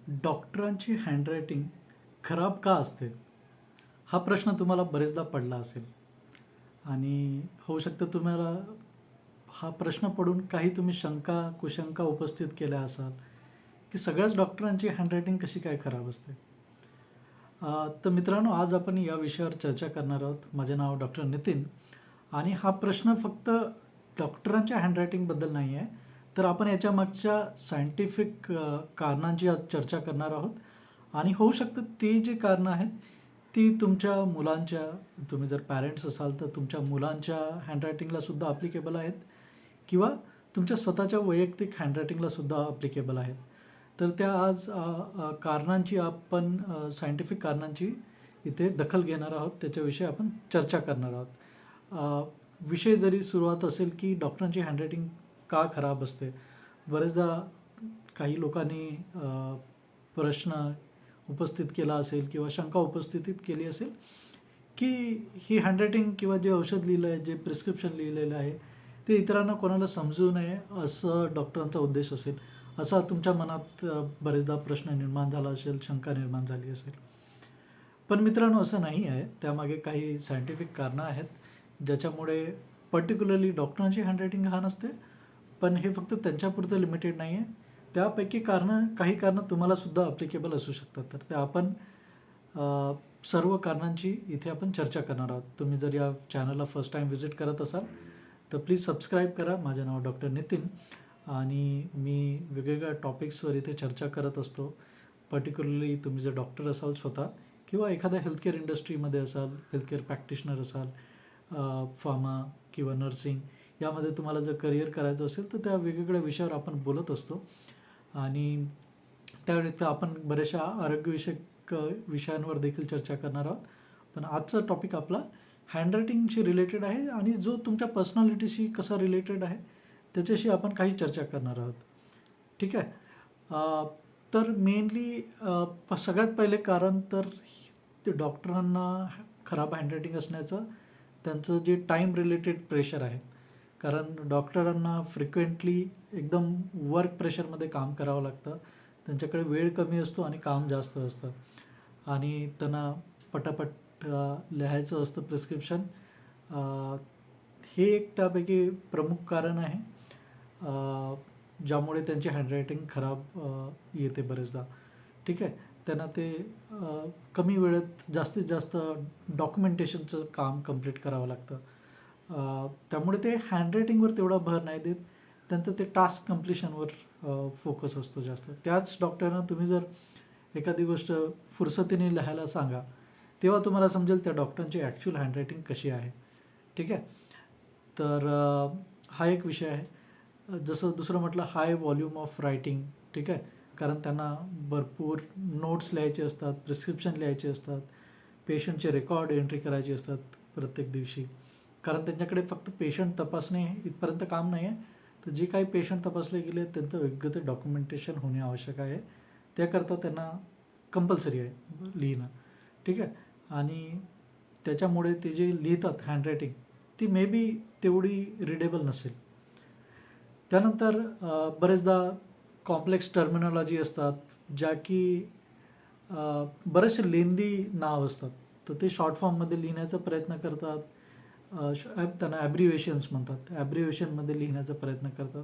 डॉक्टरांची हँडरायटिंग खराब का असते? हा प्रश्न तुम्हाला बरेचदा पडला असेल आणि होऊ शकतं तुम्हाला हा प्रश्न पडून काही तुम्ही शंका, कुशंका उपस्थित केल्या असाल, की सगळ्याच डॉक्टरांची हँडरायटिंग कशी काय खराब असते? तर मित्रांनो, आज आपण या विषयावर चर्चा करणार आहोत. माझे नाव डॉक्टर नितीन आणि हा प्रश्न फक्त डॉक्टरांच्या हँडरायटिंगबद्दल नाही आहे, तर आपण याच्या मागच्या सायंटिफिक कारणांची आज चर्चा करणार आहोत आणि होऊ शकतं ती जी कारणं आहेत, ती तुमच्या मुलांच्या तुम्ही जर पॅरेंट्स असाल, तर तुमच्या मुलांच्या हँडरायटिंगलासुद्धा ॲप्लिकेबल आहेत किंवा तुमच्या स्वतःच्या वैयक्तिक हँडरायटिंगलासुद्धा ॲप्लिकेबल आहेत. तर त्या आज कारणांची आपण सायंटिफिक कारणांची इथे दखल घेणार आहोत. त्याच्याविषयी आपण चर्चा करणार आहोत. विषय जरी सुरुवात असेल की डॉक्टरांची हँडरायटिंग का खराब असते? बरेचदा काही लोकांनी प्रश्न उपस्थित केला असेल किंवा शंका उपस्थित केली असेल, की ही हँडरायटिंग किंवा जे औषध लिहिलं आहे, जे प्रिस्क्रिप्शन लिहिलेलं आहे, ते इतरांना कोणाला समजू नये असं डॉक्टरांचा उद्देश असेल. असा तुमच्या मनात बरेचदा प्रश्न निर्माण झाला असेल, शंका निर्माण झाली असेल. पण मित्रांनो, असं नाही आहे. त्यामागे काही सायंटिफिक कारणं आहेत, ज्याच्यामुळे पर्टिक्युलरली डॉक्टरांची हँडरायटिंग घाण असते. पण हे फक्त त्यांच्यापुरतं लिमिटेड नाही आहे. त्यापैकी काही कारणं तुम्हालासुद्धा ॲप्लिकेबल असू शकतात. तर त्या आपण सर्व कारणांची इथे आपण चर्चा करणार आहोत. तुम्ही जर या चॅनलला फर्स्ट टाईम व्हिजिट करत असाल, तर प्लीज सबस्क्राईब करा. माझं नाव डॉक्टर नितीन आणि मी वेगवेगळ्या टॉपिक्सवर इथे चर्चा करत असतो. पर्टिक्युलरली तुम्ही जर डॉक्टर असाल स्वतः किंवा एखाद्या हेल्थकेअर इंडस्ट्रीमध्ये असाल, हेल्थकेअर प्रॅक्टिशनर असाल, फार्मा किंवा नर्सिंग यामध्ये तुम्हाला जर करिअर करायचं असेल, तर त्या वेगवेगळ्या विषयावर आपण बोलत असतो आणि त्याव्यतिरिक्त आपण बऱ्याचशा आरोग्यविषयक विषयांवर देखील चर्चा करणार आहोत. पण आजचा टॉपिक आपला हँडरायटिंगशी रिलेटेड आहे आणि जो तुमच्या पर्सनॅलिटीशी कसा रिलेटेड आहे, त्याच्याशी आपण काही चर्चा करणार आहोत. ठीक आहे? तर मेनली सगळ्यात पहिले कारण तर ते डॉक्टरांना खराब हँडरायटिंग असण्याचं त्यांचं जे टाईम रिलेटेड प्रेशर आहे. कारण डॉक्टरांना फ्रिक्वेंटली एकदम वर्क प्रेशरमध्ये काम करावं लागतं. त्यांच्याकडे वेळ कमी असतो आणि काम जास्त असतं आणि त्यांना पटापट लिहायचं असतं प्रिस्क्रिप्शन. हे एक त्यापैकी प्रमुख कारण आहे, ज्यामुळे त्यांची हँडरायटिंग खराब येते बरेचदा. ठीक आहे. त्यांना ते कमी वेळेत जास्तीत जास्त डॉक्युमेंटेशनचं काम कंप्लीट करावं लागतं. त्यामुळे ते हँडरायटिंगवर तेवढा भर नाही देत. त्यांचं ते टास्क कंप्लिशनवर फोकस असतो जास्त. त्याच डॉक्टरांना तुम्ही जर एखादी गोष्ट फुरसतीने लिहायला सांगा, तेव्हा तुम्हाला समजेल त्या डॉक्टरांची ॲक्च्युअल हँडरायटिंग कशी आहे. ठीक आहे. तर हा एक विषय आहे. जसं दुसरं म्हटलं, हाय व्हॉल्यूम ऑफ रायटिंग. ठीक आहे. कारण त्यांना भरपूर नोट्स लिहायचे असतात, प्रिस्क्रिप्शन लिहायचे असतात, पेशंटचे रेकॉर्ड एंट्री करायची असतात प्रत्येक दिवशी. कारण त्यांच्याकडे फक्त पेशंट तपासणे इथपर्यंत काम नाही आहे, तर जे काही पेशंट तपासले गेले त्यांचं योग्य ते डॉक्युमेंटेशन होणे आवश्यक आहे. त्याकरता त्यांना कंपल्सरी आहे लिहिणं. ठीक आहे. आणि त्याच्यामुळे ते जे लिहितात हँडरायटिंग, ती मे बी तेवढी रीडेबल नसेल. त्यानंतर बरेचदा कॉम्प्लेक्स टर्मिनॉलॉजी असतात, ज्या की बरेचसे लेंदी नाव असतात, तर ते शॉर्ट फॉर्ममध्ये लिहिण्याचा प्रयत्न करतात. त्यांना ॲब्रिव्हिएशन्स म्हणतात. ॲब्रिव्हिएशनमध्ये लिहिण्याचा प्रयत्न करतात,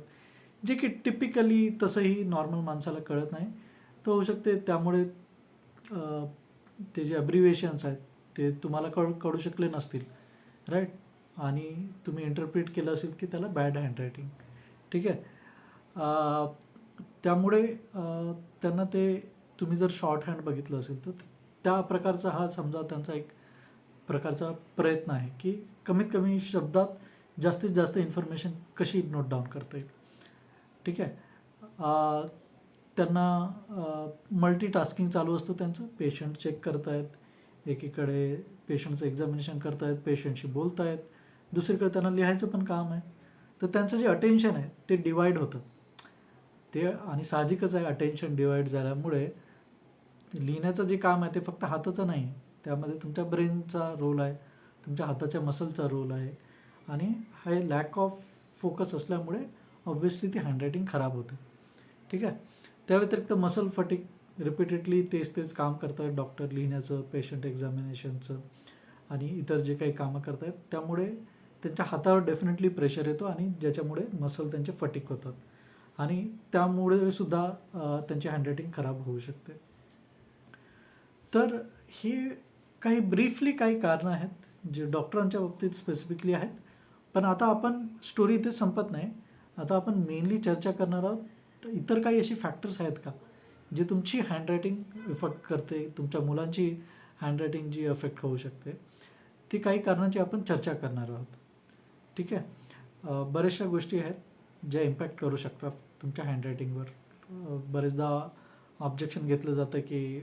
जे की टिपिकली तसंही नॉर्मल माणसाला कळत नाही. तर होऊ शकते त्यामुळे ते जे ॲब्रिव्हिएशन्स आहेत ते तुम्हाला कळू शकले नसतील, राईट? आणि तुम्ही इंटरप्रिट केलं असेल की त्याला बॅड हँडरायटिंग. ठीक आहे. त्यामुळे त्यांना ते तुम्ही जर शॉर्ट हँड बघितलं असेल, तर त्या प्रकारचा हा समजा त्यांचा एक प्रकारचा प्रयत्न आहे, की कमीत कमी शब्दात जास्तीत जास्त इन्फॉर्मेशन कशी नोट डाऊन करता येईल. ठीक आहे. त्यांना मल्टीटास्किंग चालू असतं त्यांचं. पेशंट चेक करतायत, एकीकडे पेशंटचं एक्झामिनेशन करतायत, पेशंटशी बोलतायत, दुसरीकडे त्यांना लिहायचं पण काम आहे. तर त्यांचं जे अटेन्शन आहे ते डिवाईड होतं. ते आणि साहजिकच आहे, अटेन्शन डिवाईड झाल्यामुळे लिहिण्याचं जे काम आहे ते फक्त हाताचं नाही आहे. त्यामध्ये तुमच्या ब्रेनचा रोल आहे, तुमच्या हाताच्या मसलचा रोल आहे आणि हे लॅक ऑफ फोकस असल्यामुळे ऑब्व्हियसली ती हँडरायटिंग खराब होते. ठीक आहे. त्या व्यतिरिक्त मसल फटीग रिपीटेडली तेच काम करतात, डॉक्टर लिहिण्याचं, पेशंट एक्झामिनेशनचं आणि इतर जे काही कामं करतायत, त्यामुळे त्यांच्या हातावर डेफिनेटली प्रेशर येतो आणि ज्याच्यामुळे मसल त्यांचे फटीक होतात आणि त्यामुळे सुद्धा त्यांची हँडरायटिंग खराब होऊ शकते. तर ही काही ब्रीफली काही कारणं आहेत जे डॉक्टरांच्या बाबतीत स्पेसिफिकली आहेत. पण आता आपण स्टोरी इथे संपत नाही. आता आपण मेनली चर्चा करणार आहोत तर इतर काही अशी फॅक्टर्स आहेत का जे तुमची हँडरायटिंग इफेक्ट करते, तुमच्या मुलांची हँडरायटिंग जी अफेक्ट होऊ शकते, ती काही कारणांची आपण चर्चा करणार आहोत. ठीक आहे. बऱ्याचशा गोष्टी आहेत ज्या इम्पॅक्ट करू शकतात तुमच्या हँडरायटिंगवर. बरेचदा ऑब्जेक्शन घेतलं जातं की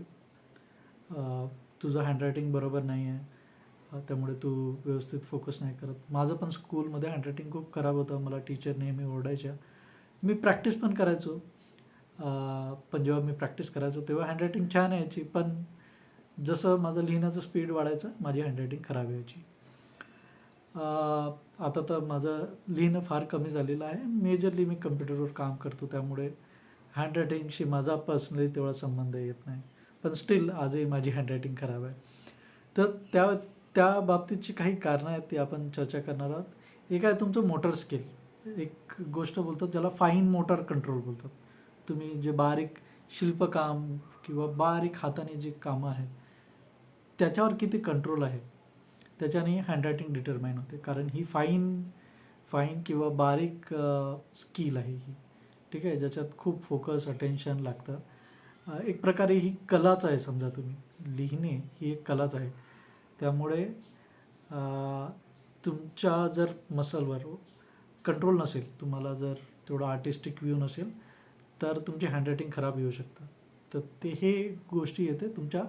तुझं हँडरायटिंग बरोबर नाही आहे, त्यामुळे तू व्यवस्थित फोकस नाही करत. माझं पण स्कूलमध्ये हँडरायटिंग खूप खराब होतं. मला टीचर नेहमी ओरडायच्या. मी प्रॅक्टिस पण करायचो. पण जेव्हा मी प्रॅक्टिस करायचो तेव्हा हँडरायटिंग छान यायची, पण जसं माझं लिहिण्याचं स्पीड वाढायचं माझी हँडरायटिंग खराब यायची. आता तर माझं लिहिणं फार कमी झालेलं आहे. मेजरली मी कम्प्युटरवर काम करतो, त्यामुळे हँडरायटिंगशी माझा पर्सनली तेवढा संबंध येत नाही. पण स्टील आजही माझी हँडरायटिंग खराब आहे. तर त्या बाबतीतची काही कारणं आहेत ती आपण चर्चा करणार आहोत. एक आहे तुमचं मोटर स्किल. एक गोष्ट बोलतात ज्याला फाईन मोटर कंट्रोल बोलतात. तुम्ही जे बारीक शिल्पकाम किंवा बारीक हाताने जी कामं आहेत त्याच्यावर किती कंट्रोल आहे त्याच्याने हँडरायटिंग डिटरमाइन होते. कारण ही फाईन किंवा बारीक स्किल आहे ही. ठीक आहे, ज्याच्यात खूप फोकस अटेन्शन लागतं. एक प्रकारे ही कलाच आहे. समजा तुम्ही लिहिणे ही एक कलाच आहे. त्यामुळे तुमच्या जर मसलवर कंट्रोल नसेल, तुम्हाला जर तेवढा आर्टिस्टिक व्ह्यू नसेल तर तुमची हँडरायटिंग खराब येऊ शकतं. तर हे गोष्टी येते तुमच्या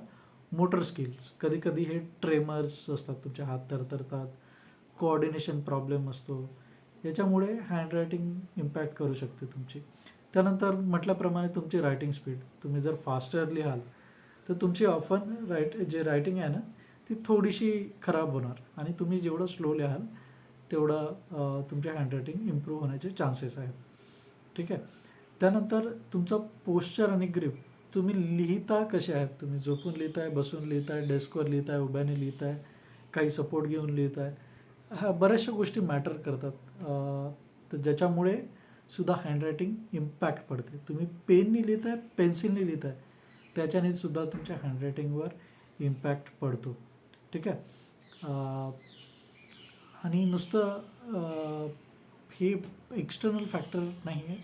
मोटर स्किल्स. कधी कधी हे ट्रेमर्स असतात, तुमचे हात थरथरतात, कोऑर्डिनेशन प्रॉब्लेम असतो, याच्यामुळे हँडरायटिंग इम्पॅक्ट करू शकते तुमची. त्यानंतर म्हटल्याप्रमाणे तुमची रायटिंग स्पीड. तुम्ही जर फास्टर लिहाल तर तुमची ऑफन रायटिंग आहे ना ती थोडीशी खराब होणार आणि तुम्ही जेवढं स्लो लिहाल तेवढं तुमच्या हँडरायटिंग इम्प्रूव्ह होण्याचे चान्सेस आहेत. ठीक आहे. त्यानंतर तुमचा पोश्चर आणि ग्रिप. तुम्ही लिहिता कसे आहेत, तुम्ही झोपून लिहिताय, बसून लिहिताय, डेस्कवर लिहिताय, उभ्याने लिहिताय, काही सपोर्ट घेऊन लिहिताय, ह्या बऱ्याचशा गोष्टी मॅटर करतात. तर ज्याच्यामुळे सुद्धा हँडरायटिंग इम्पॅक्ट पडते. तुम्ही पेनने लिहिताय, पेन्सिलने लिहिताय, त्याच्याने सुद्धा तुमच्या हँडरायटिंगवर इम्पॅक्ट पडतो. ठीक आहे. आणि नुसतं हे एक्सटर्नल फॅक्टर नाही आहे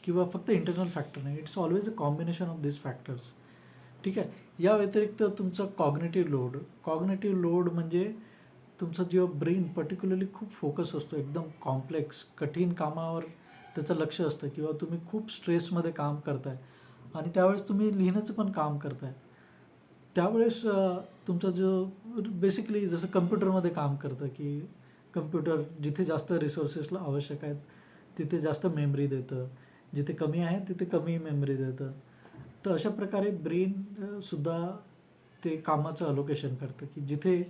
किंवा फक्त इंटरनल फॅक्टर नाही. It's always a combination of this factors. ठीक आहे. या व्यतिरिक्त तुमचं कॉग्नेटिव्ह लोड म्हणजे तुमचं जेव्हा ब्रेन पर्टिक्युलरली खूप फोकस असतो, एकदम कॉम्प्लेक्स कठीण कामावर त्याचं लक्ष असतं किंवा तुम्ही खूप स्ट्रेसमध्ये काम करताय आणि त्यावेळेस तुम्ही लिहिण्याचं पण काम करताय, त्यावेळेस तुमचा जो बेसिकली जसं कम्प्युटरमध्ये काम करतं की कम्प्युटर जिथे जास्त रिसोर्सेसला आवश्यक आहेत तिथे जास्त मेमरी देतं, जिथे कमी आहे तिथे कमी मेमरी देतं. तर अशा प्रकारे ब्रेन सुद्धा ते कामाचं अलोकेशन करतं की जिथे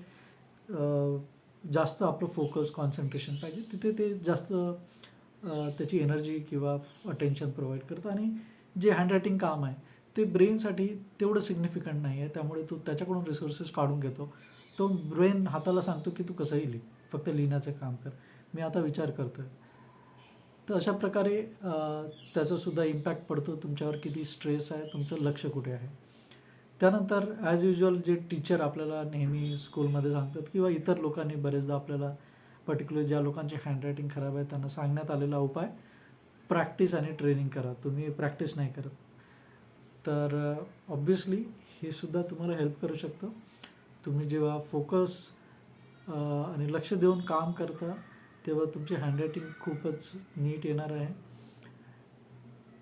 जास्त आपलं फोकस कॉन्सन्ट्रेशन पाहिजे तिथे ते जास्त त्याची एनर्जी किंवा अटेन्शन प्रोव्हाइड करतं. आणि जे हँडरायटिंग काम आहे ते ब्रेनसाठी तेवढं सिग्निफिकंट नाही आहे, त्यामुळे तो त्याच्याकडून रिसोर्सेस काढून घेतो. तो ब्रेन हाताला सांगतो की तू कसंही लिह, फक्त लिहिण्याचं काम कर, मी आता विचार करतो आहे. तर अशा प्रकारे त्याचासुद्धा इम्पॅक्ट पडतो तुमच्यावर. किती स्ट्रेस आहे, तुमचं लक्ष कुठे आहे. त्यानंतर ॲज युज्युअल जे टीचर आपल्याला नेहमी स्कूलमध्ये सांगतात किंवा इतर लोकांनी बरेचदा आपल्याला, पर्टिक्युलर ज्या लोकांची हँडरायटिंग खराब आहे त्यांना सांगण्यात आलेला उपाय प्रॅक्टिस आणि ट्रेनिंग करा. तुम्ही प्रॅक्टिस नाही करत तर ऑब्व्हियसली हे सुद्धा तुम्हाला हेल्प करू शकतं. तुम्ही जेव्हा फोकस आणि लक्ष देऊन काम करता तेव्हा तुमची हँडरायटिंग खूपच नीट येणार आहे.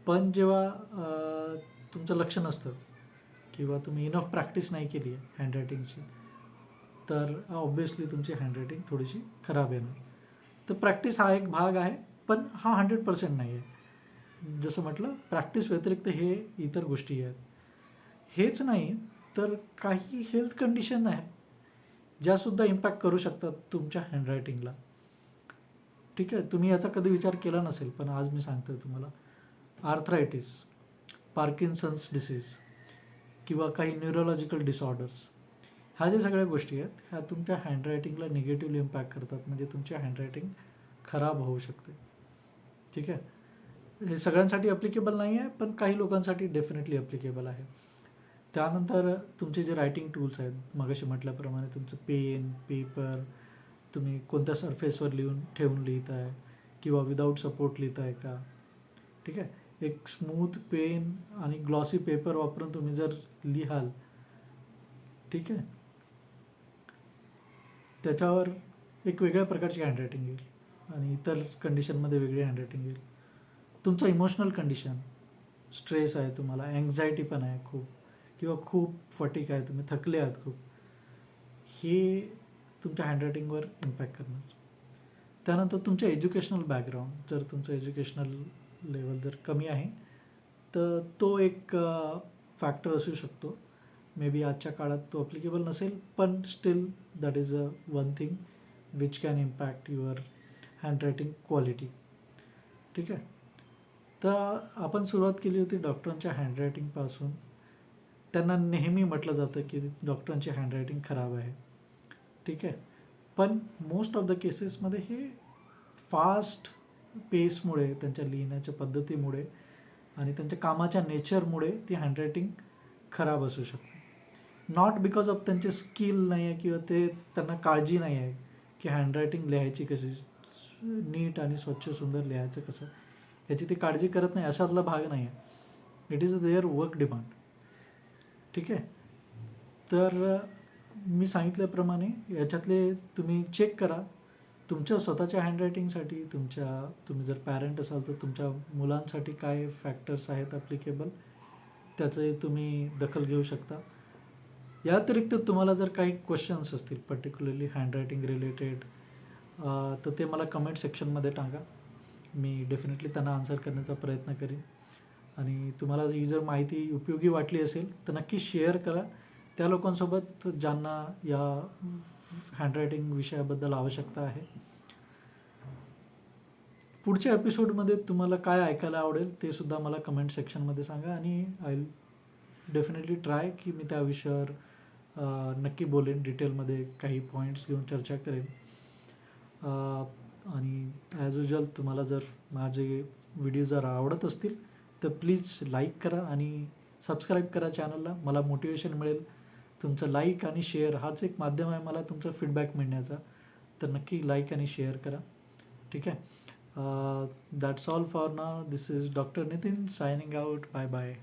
पण जेव्हा तुमचं लक्ष नसतं किंवा तुम्ही इनफ प्रॅक्टिस नाही केली आहे हँडरायटिंगची तर ऑब्व्हियसली तुमची हँडरायटिंग थोडीशी खराब येणार. तर प्रॅक्टिस हा एक भाग आहे, पण हा 100% नाही आहे. जसं म्हटलं, प्रॅक्टिस व्यतिरिक्त हे इतर गोष्टी आहेत. हेच नाही तर काही हेल्थ कंडिशन आहेत ज्यासुद्धा इम्पॅक्ट करू शकतात तुमच्या हँडरायटिंगला. ठीक आहे. तुम्ही याचा कधी विचार केला नसेल, पण आज मी सांगतो आहे तुम्हाला. आर्थरायटिस, पार्किन्सन्स डिसीज, किंवा काही न्यूरोलॉजिकल डिसऑर्डर्स, ह्या ज्या सगळ्या गोष्टी आहेत ह्या तुमच्या हँडरायटिंगला निगेटिव्हली इम्पॅक्ट करतात, म्हणजे तुमची हँडरायटिंग खराब होऊ शकते. ठीक आहे, हे सगळ्यांसाठी ॲप्लिकेबल नाही आहे, पण काही लोकांसाठी डेफिनेटली ॲप्लिकेबल आहे. त्यानंतर तुमचे जे रायटिंग टूल्स आहेत, मगाशी म्हटल्याप्रमाणे तुमचं पेन, पेपर, तुम्ही कोणत्या सरफेसवर ठेवून लिहित आहे किंवा विदाऊट सपोर्ट लिहित आहे का. ठीक आहे, एक स्मूथ पेन आणि ग्लॉसी पेपर वापरून तुम्ही जर लिहाल, ठीक आहे, त्याच्यावर एक वेगळ्या प्रकारची हँडरायटिंग येईल आणि इतर कंडिशनमध्ये वेगळी हँडरायटिंग येईल. तुमचं इमोशनल कंडिशन, स्ट्रेस आहे, तुम्हाला अँक्झायटी पण आहे खूप, किंवा खूप फटीक आहे, तुम्ही थकले आहात खूप, हे तुमच्या हँडरायटिंगवर इम्पॅक्ट करणार. त्यानंतर तुमचं एज्युकेशनल बॅकग्राऊंड, जर तुमचं एज्युकेशनल लेवल जर कमी आहे तर तो एक फॅक्टर असू शकतो. मे बी आजच्या काळात तो ॲप्लिकेबल नसेल, पण steel that is one thing which can impact your handwriting quality. ठीक आहे, तर आपण सुरुवात केली होती डॉक्टरांच्या हँडरायटिंगपासून. त्यांना नेहमी म्हटलं जातं की डॉक्टरांची हँडरायटिंग खराब आहे. ठीक आहे, पण मोस्ट ऑफ द केसेसमध्ये हे फास्ट पेसमुळे, त्यांच्या लिहिण्याच्या पद्धतीमुळे आणि त्यांच्या कामाच्या नेचरमुळे ती हँडरायटिंग खराब असू शकते. नॉट बिकॉज ऑफ त्यांचे स्किल नाही आहे किंवा त्यांना काळजी नाही आहे की हँडरायटिंग लिहायची कशी, नीट आणि स्वच्छ सुंदर लिहायचं कसं, याची ते काळजी करत नाही, अशातला भाग नाही आहे. It is their work demand. ठीक आहे, तर मी सांगितल्याप्रमाणे याच्यातले तुम्ही चेक करा तुमच्या स्वतःच्या हँडरायटिंगसाठी. तुम्ही जर पॅरेंट असाल तर तुमच्या मुलांसाठी काय फॅक्टर्स आहेत ॲप्लिकेबल, त्याचे तुम्ही दखल घेऊ शकता. या व्यतिरिक्त तुम्हाला जर काही क्वेश्चन्स असतील पर्टिक्युलरली हँडरायटिंग रिलेटेड, तर ते मला कमेंट सेक्शनमध्ये टाका. मी डेफिनेटली त्यांना आन्सर करण्याचा प्रयत्न करीन. आणि तुम्हाला ही जर माहिती उपयोगी वाटली असेल तर नक्की शेअर करा त्या लोकांसोबत ज्यांना या हँडरायटिंग विषयाबद्दल आवश्यकता आहे. पुढच्या एपिसोडमध्ये तुम्हाला काय ऐकायला आवडेल ते सुद्धा मला कमेंट सेक्शनमध्ये सांगा, आणि आय विल डेफिनेटली ट्राय की मी त्या विषयावर नक्की बोलेन, डिटेलमध्ये काही पॉईंट्स घेऊन चर्चा करेन. आणि ॲज युजल तुम्हाला जर माझे व्हिडिओ जर आवडत असतील तर प्लीज लाईक करा आणि सबस्क्राईब करा चॅनलला. मला मोटिवेशन मिळेल. तुमचं लाईक आणि शेअर हाच एक माध्यम आहे मला तुमचा फीडबॅक मिळण्याचा, तर नक्की लाईक आणि शेअर करा. ठीक आहे, that's all for now. This is doctor Nitin signing out. Bye bye.